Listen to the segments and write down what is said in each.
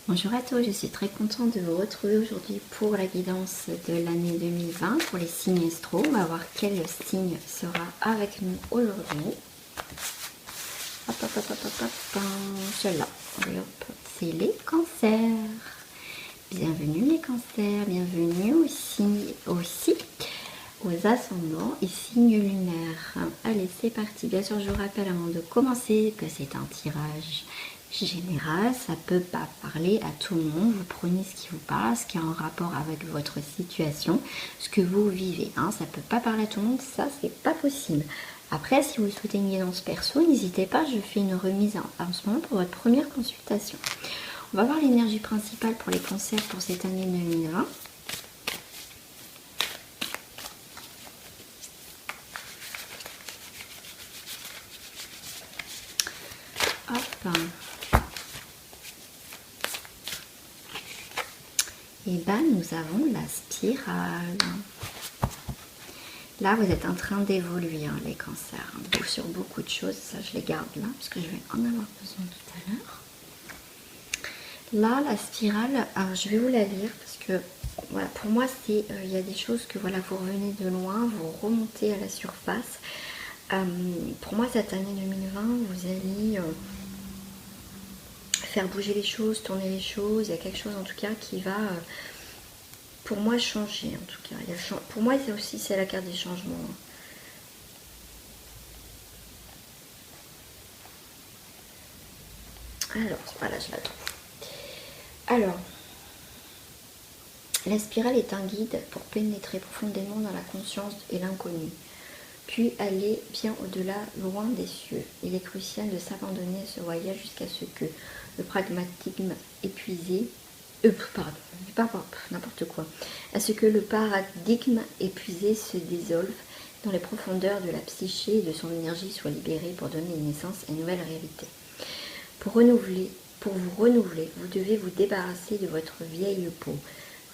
Bonjour à tous, je suis très contente de vous retrouver aujourd'hui pour la guidance de l'année 2020 pour les signes astro. On va voir quel signe sera avec nous aujourd'hui. Hop, hop, hop, hop, hop, hop. Celui-là, c'est les cancers. Bienvenue les cancers, bienvenue aussi aux ascendants et signes lunaires. Allez, c'est parti. Bien sûr, je vous rappelle avant de commencer que c'est un tirage général. Ça ne peut pas parler à tout le monde. Vous prenez ce qui vous parle, ce qui est en rapport avec votre situation, ce que vous vivez. Ça ne peut pas parler à tout le monde, ça, c'est pas possible. Après, si vous souhaitez une guidance perso, n'hésitez pas, je fais une remise en ce moment pour votre première consultation. On va voir l'énergie principale pour les cancers pour cette année 2020. Hop. Et ben nous avons la spirale. Là, vous êtes en train d'évoluer, les cancers, sur beaucoup de choses. Ça, je les garde là, parce que je vais en avoir besoin tout à l'heure. Là, la spirale, alors je vais vous la lire, parce que, voilà, pour moi, c'est, il y a des choses que, voilà, vous revenez de loin, vous remontez à la surface. Pour moi, cette année 2020, vous allez faire bouger les choses, tourner les choses. Il y a quelque chose, en tout cas, qui va... pour moi, changer, en tout cas. Pour moi, c'est aussi, c'est la carte des changements. Alors, voilà, je la trouve. Alors, la spirale est un guide pour pénétrer profondément dans la conscience et l'inconnu, puis aller bien au-delà, loin des cieux. Il est crucial de s'abandonner à ce voyage jusqu'à ce que le pragmatisme épuisé n'importe quoi. À ce que le paradigme épuisé se dissolve dans les profondeurs de la psyché et de son énergie soit libérée pour donner naissance à une nouvelle réalité. Pour vous renouveler, vous devez vous débarrasser de votre vieille peau.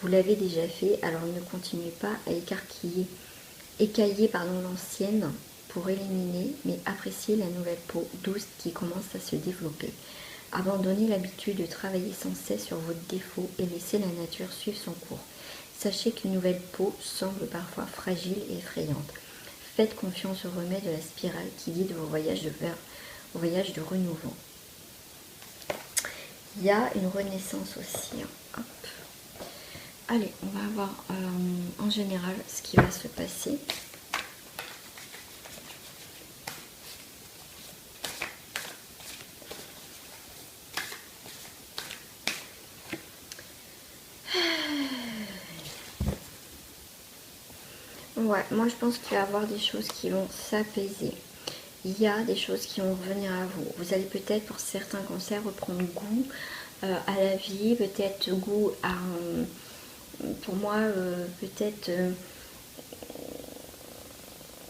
Vous l'avez déjà fait, alors ne continuez pas à écailler l'ancienne pour éliminer, mais appréciez la nouvelle peau douce qui commence à se développer. Abandonnez l'habitude de travailler sans cesse sur vos défauts et laissez la nature suivre son cours. Sachez qu'une nouvelle peau semble parfois fragile et effrayante. Faites confiance au remède de la spirale qui guide vos voyages de renouveau. Il y a une renaissance aussi. Hop. Allez, on va voir en général ce qui va se passer. Ouais, moi je pense qu'il va y avoir des choses qui vont s'apaiser. Il y a des choses qui vont revenir à vous. Vous allez peut-être, pour certains cancers, reprendre goût à la vie, peut-être goût à... pour moi, peut-être...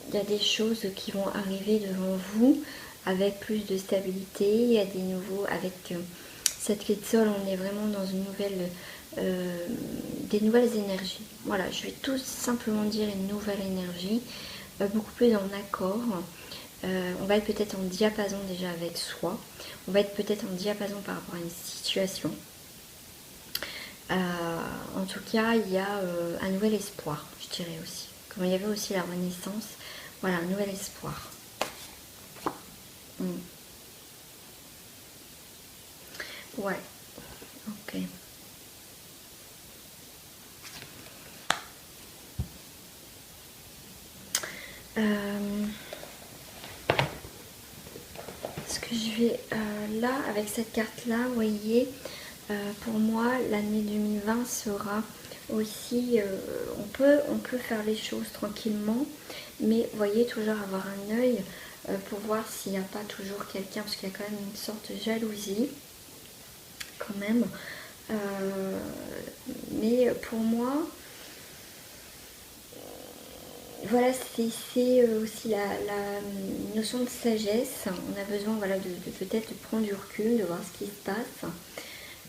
il y a des choses qui vont arriver devant vous avec plus de stabilité. Il y a des nouveaux... Avec cette clé de sol, on est vraiment dans une nouvelle... des nouvelles énergies. Voilà, je vais tout simplement dire une nouvelle énergie, beaucoup plus en accord. On va être peut-être en diapason déjà avec soi. On va être peut-être en diapason par rapport à une situation. En tout cas, il y a un nouvel espoir, je dirais aussi. Comme il y avait aussi la renaissance, voilà, un nouvel espoir. Ouais, ok. Ce que je vais là, avec cette carte-là, vous voyez, pour moi, l'année 2020 sera aussi, on peut faire les choses tranquillement, mais vous voyez, toujours avoir un œil pour voir s'il n'y a pas toujours quelqu'un, parce qu'il y a quand même une sorte de jalousie, quand même. Mais pour moi, voilà, c'est aussi la notion de sagesse. On a besoin, voilà, de peut-être prendre du recul, de voir ce qui se passe.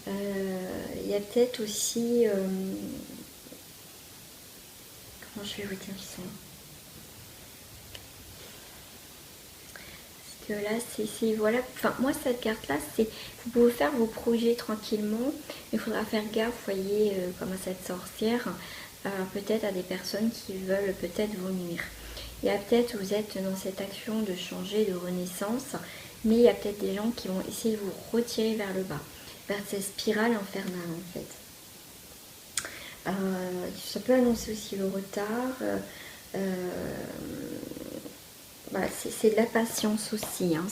Il y a peut-être aussi... comment je vais vous dire ça? que là, c'est voilà. Enfin, moi, cette carte-là, c'est vous pouvez faire vos projets tranquillement. Il faudra faire gaffe, vous voyez, comme à cette sorcière, peut-être à des personnes qui veulent peut-être vous nuire. Il y a peut-être, vous êtes dans cette action de changer, de renaissance, mais il y a peut-être des gens qui vont essayer de vous retirer vers le bas, vers cette spirale infernale en fait. Ça peut annoncer aussi le retard. Voilà, c'est de la patience aussi. Hein.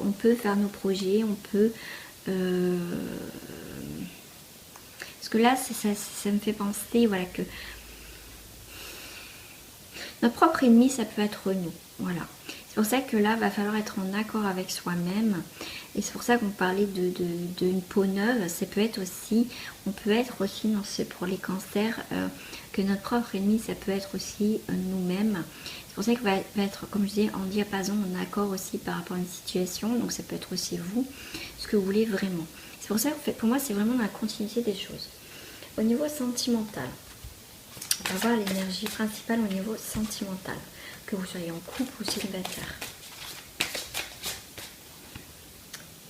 On peut faire nos projets, on peut... parce que là, ça me fait penser voilà, que notre propre ennemi, ça peut être nous. Voilà. C'est pour ça que là, il va falloir être en accord avec soi-même. Et c'est pour ça qu'on parlait d'une peau neuve. Ça peut être aussi, on peut être aussi, pour les cancers, que notre propre ennemi, ça peut être aussi nous-mêmes. C'est pour ça qu'il va être, comme je disais, en diapason, en accord aussi par rapport à une situation. Donc ça peut être aussi vous, ce que vous voulez vraiment. C'est pour ça que pour moi, c'est vraiment la continuité des choses. Au niveau sentimental, on va voir l'énergie principale au niveau sentimental, que vous soyez en couple ou célibataire.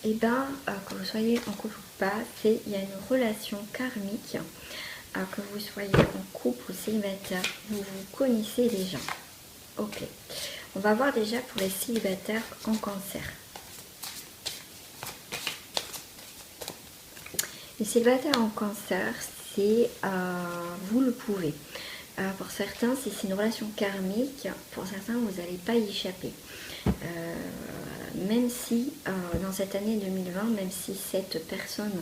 Et bien, que vous soyez en couple ou pas, il y a une relation karmique, que vous soyez en couple ou célibataire, vous vous connaissez déjà. Ok, on va voir déjà pour les célibataires en cancer. Les célibataires en cancer, c'est vous le pouvez. Pour certains, si c'est une relation karmique, pour certains, vous n'allez pas y échapper. Même si dans cette année 2020, même si cette personne,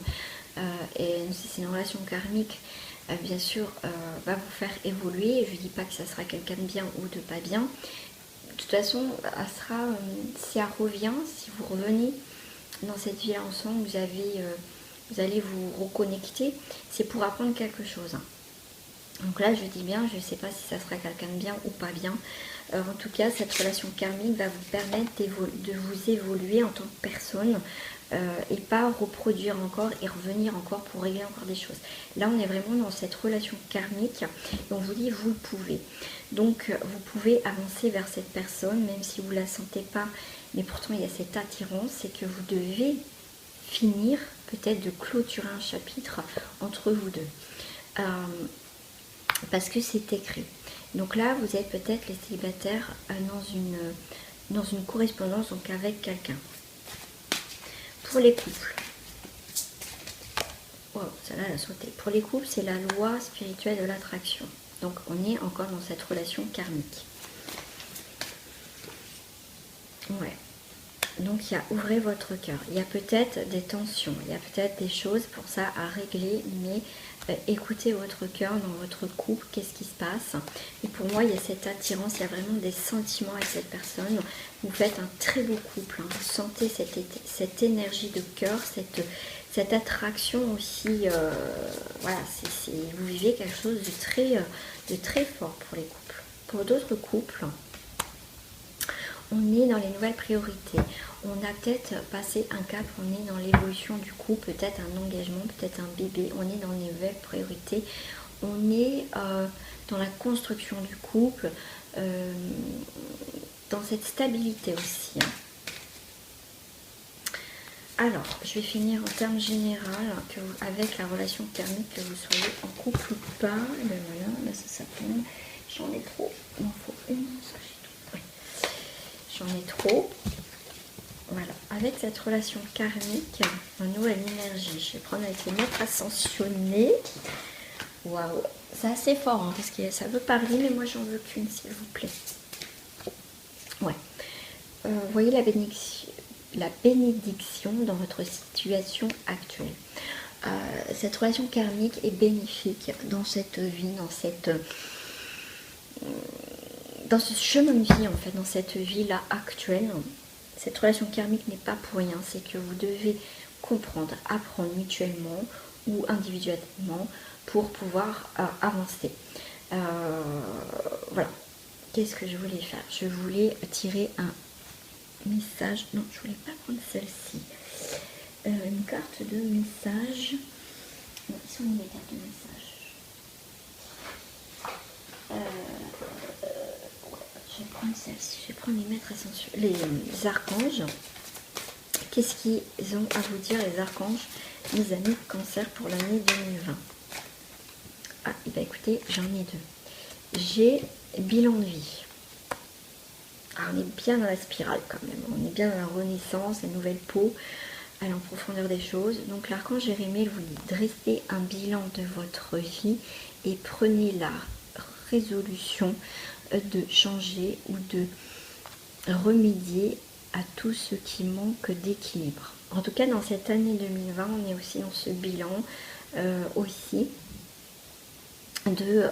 si c'est une relation karmique, bien sûr, va vous faire évoluer. Je ne dis pas que ça sera quelqu'un de bien ou de pas bien. De toute façon, si elle revient, si vous revenez dans cette vie-là ensemble, vous allez vous reconnecter, c'est pour apprendre quelque chose. Donc là, je dis bien, je ne sais pas si ça sera quelqu'un de bien ou pas bien. En tout cas, cette relation karmique va vous permettre de vous évoluer en tant que personne et pas reproduire encore et revenir encore pour régler encore des choses. Là, on est vraiment dans cette relation karmique et on vous dit, vous le pouvez. Donc, vous pouvez avancer vers cette personne, même si vous ne la sentez pas, mais pourtant, il y a cette attirance, c'est que vous devez finir, peut-être de clôturer un chapitre entre vous deux. Parce que c'est écrit. Donc là, vous êtes peut-être les célibataires dans une correspondance donc avec quelqu'un. Pour les couples, wow, celle-là, elle a sauté. Pour les couples, c'est la loi spirituelle de l'attraction. Donc on est encore dans cette relation karmique. Ouais. Donc il y a ouvrez votre cœur. Il y a peut-être des tensions, il y a peut-être des choses pour ça à régler, mais écoutez votre cœur dans votre couple, qu'est-ce qui se passe. Et pour moi, il y a cette attirance, il y a vraiment des sentiments avec cette personne. Vous faites un très beau couple, hein. Vous sentez cette énergie de cœur, cette attraction aussi. Voilà, vous vivez quelque chose de très fort pour les couples. Pour d'autres couples, on est dans les nouvelles priorités. On a peut-être passé un cap, on est dans l'évolution du couple, peut-être un engagement, peut-être un bébé. On est dans les nouvelles priorités. On est dans la construction du couple, dans cette stabilité aussi. Hein. Alors, je vais finir en termes généraux avec la relation karmique, que vous soyez en couple ou pas. Et ben voilà, là ça s'appelle. J'en ai trop. Il m'en faut une. J'en ai trop. Voilà, avec cette relation karmique, une nouvelle énergie. Je vais prendre avec les maîtres ascensionnés. Waouh, c'est assez fort, hein, parce que ça veut parler, mais moi j'en veux qu'une, s'il vous plaît. Ouais. Vous voyez la bénédiction dans votre situation actuelle. Cette relation karmique est bénéfique dans cette vie, dans ce chemin de vie, en fait, dans cette vie-là actuelle. Cette relation karmique n'est pas pour rien, c'est que vous devez comprendre, apprendre mutuellement ou individuellement pour pouvoir avancer. Voilà. Qu'est-ce que je voulais faire? Je voulais tirer un message. Non, je voulais pas prendre celle-ci. Une carte de message. Non, ils sont où les cartes de message? Je vais prendre celle-ci. Je vais prendre les maîtres ascensionnels, les archanges. Qu'est-ce qu'ils ont à vous dire, les archanges, mes amis de Cancer, pour l'année 2020? Ah, et bien écoutez, j'en ai deux. J'ai bilan de vie. Ah, on est bien dans la spirale quand même. On est bien dans la renaissance, la nouvelle peau, aller en profondeur des choses. Donc l'archange Jérémie vous dit, dressez un bilan de votre vie et prenez la résolution de changer ou de remédier à tout ce qui manque d'équilibre. En tout cas, dans cette année 2020, on est aussi dans ce bilan aussi de,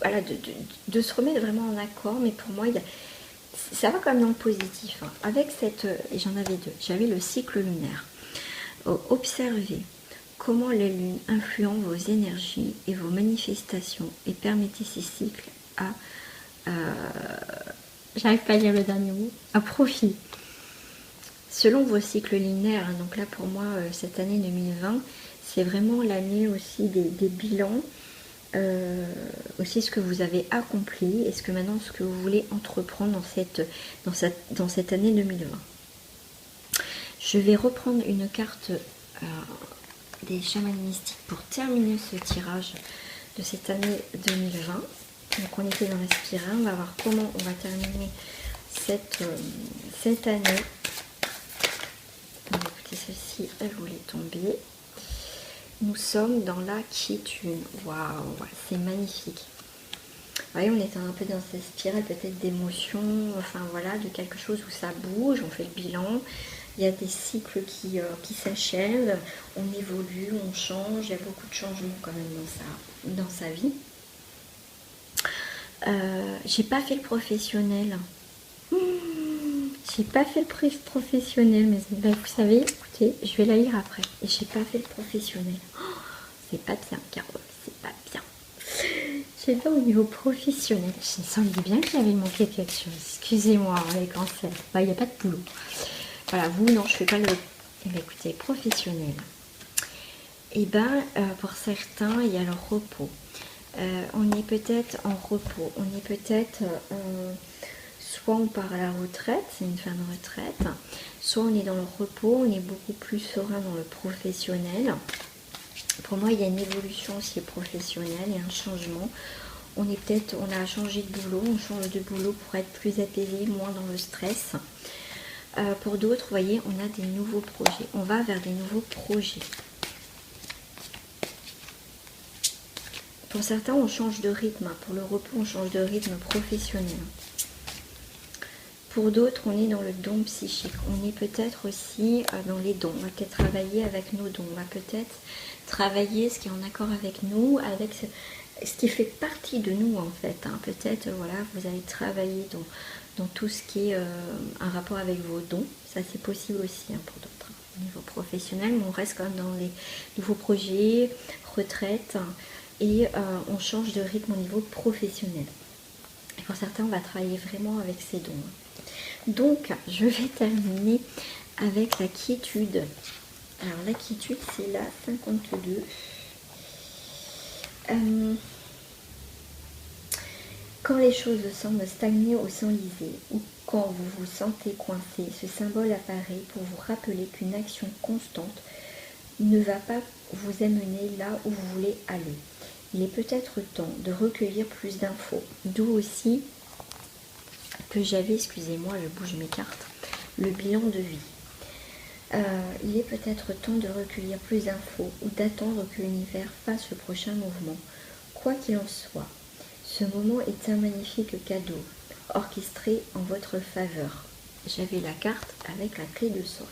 voilà, de se remettre vraiment en accord. Mais pour moi, ça va quand même dans le positif. Hein. Avec cette, et j'en avais deux, j'avais le cycle lunaire. Observez comment les lunes influencent vos énergies et vos manifestations et permettez ces cycles à j'arrive pas à dire le dernier mot, à profit. Selon vos cycles linéaires, hein, donc là pour moi, cette année 2020, c'est vraiment l'année aussi des bilans, aussi ce que vous avez accompli et ce que maintenant ce que vous voulez entreprendre dans cette année 2020. Je vais reprendre une carte des chamans mystiques pour terminer ce tirage de cette année 2020. Donc on était dans la spirale, on va voir comment on va terminer cette année. Donc, écoutez, celle-ci, elle voulait tomber. Nous sommes dans la quiétude. Waouh, c'est magnifique. Vous voyez, on est un peu dans cette spirale peut-être d'émotions, enfin voilà, de quelque chose où ça bouge, on fait le bilan. Il y a des cycles qui s'achèvent, on évolue, on change, il y a beaucoup de changements quand même dans sa vie. J'ai pas fait le professionnel. J'ai pas fait le professionnel, mais ben, vous savez, écoutez, je vais la lire après. Et j'ai pas fait le professionnel. Oh, c'est pas bien, Carole, c'est pas bien. J'ai pas au niveau professionnel. Je sentais bien qu'il avait manqué quelque chose. Excusez-moi, les cancers. Il n'y a pas de boulot. Voilà, vous, non, je fais pas le. Eh bien, écoutez, professionnel. Et ben, pour certains, il y a le repos. On est peut-être en repos. On est peut-être. Soit on part à la retraite, c'est une fin de retraite, soit on est dans le repos, on est beaucoup plus serein dans le professionnel. Pour moi, il y a une évolution aussi professionnelle et un changement. On a changé de boulot, on change de boulot pour être plus apaisé, moins dans le stress. Pour d'autres, vous voyez, on a des nouveaux projets. On va vers des nouveaux projets. Pour certains, on change de rythme. Pour le repos, on change de rythme professionnel. Pour d'autres, on est dans le don psychique. On est peut-être aussi dans les dons. On va peut-être travailler avec nos dons. On va peut-être travailler ce qui est en accord avec nous, avec ce qui fait partie de nous en fait. Hein. Peut-être, voilà, vous allez travailler dans tout ce qui est un rapport avec vos dons. Ça, c'est possible aussi hein, pour d'autres. Au niveau professionnel, mais on reste quand même dans les nouveaux projets, retraite, hein, et on change de rythme au niveau professionnel. Et pour certains, on va travailler vraiment avec ces dons. Donc, je vais terminer avec la quiétude. Alors, la quiétude, c'est la 52. Quand les choses semblent stagner ou s'enliser, ou quand vous vous sentez coincé, ce symbole apparaît pour vous rappeler qu'une action constante ne va pas vous amener là où vous voulez aller. Il est peut-être temps de recueillir plus d'infos, d'où aussi que j'avais, excusez-moi, je bouge mes cartes, le bilan de vie. Il est peut-être temps de recueillir plus d'infos ou d'attendre que l'univers fasse le prochain mouvement. Quoi qu'il en soit, ce moment est un magnifique cadeau, orchestré en votre faveur. J'avais la carte avec la clé de sol.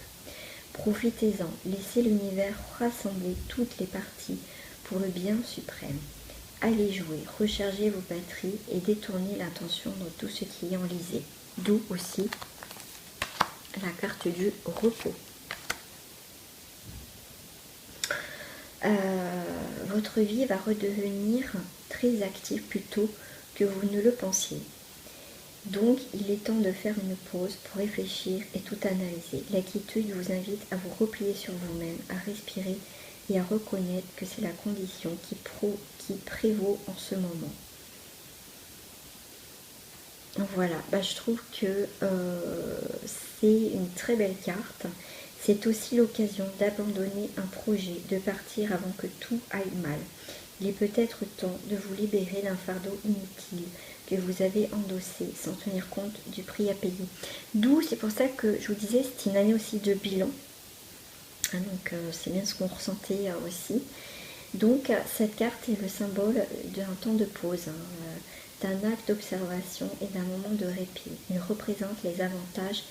Profitez-en, laissez l'univers rassembler toutes les parties pour le bien suprême. Allez jouer, rechargez vos batteries et détournez l'attention dans tout ce qui est enlisé. D'où aussi la carte du repos. Votre vie va redevenir très active plutôt que vous ne le pensiez. Donc, il est temps de faire une pause pour réfléchir et tout analyser. La quiétude vous invite à vous replier sur vous-même, à respirer et à reconnaître que c'est la condition qui prévaut en ce moment. Voilà, bah, je trouve que c'est une très belle carte. C'est aussi l'occasion d'abandonner un projet, de partir avant que tout aille mal. Il est peut-être temps de vous libérer d'un fardeau inutile que vous avez endossé sans tenir compte du prix à payer. D'où, c'est pour ça que je vous disais, c'est une année aussi de bilan. Hein, donc c'est bien ce qu'on ressentait aussi. Donc cette carte est le symbole d'un temps de pause, hein, d'un acte d'observation et d'un moment de répit. Il représente les avantages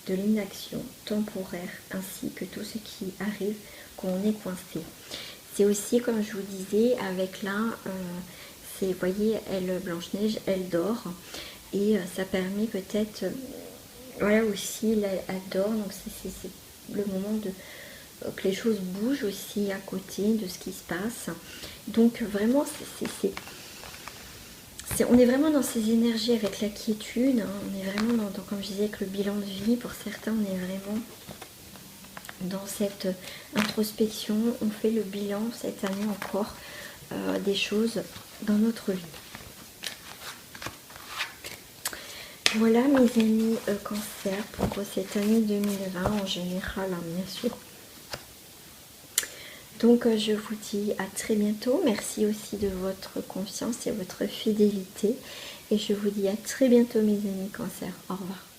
de l'inaction temporaire ainsi que tout ce qui arrive quand on est coincé. C'est aussi, comme je vous disais, avec là, vous voyez, elle, Blanche-Neige, elle dort. Et ça permet peut-être, voilà aussi, là, elle dort, donc c'est le moment de que les choses bougent aussi à côté de ce qui se passe. Donc vraiment, on est vraiment dans ces énergies avec la quiétude. Hein. On est vraiment dans, comme je disais, avec le bilan de vie. Pour certains, on est vraiment dans cette introspection. On fait le bilan cette année encore des choses dans notre vie. Voilà mes amis cancer pour cette année 2020 en général, hein, bien sûr. Donc je vous dis à très bientôt. Merci aussi de votre confiance et votre fidélité. Et je vous dis à très bientôt mes amis cancer. Au revoir.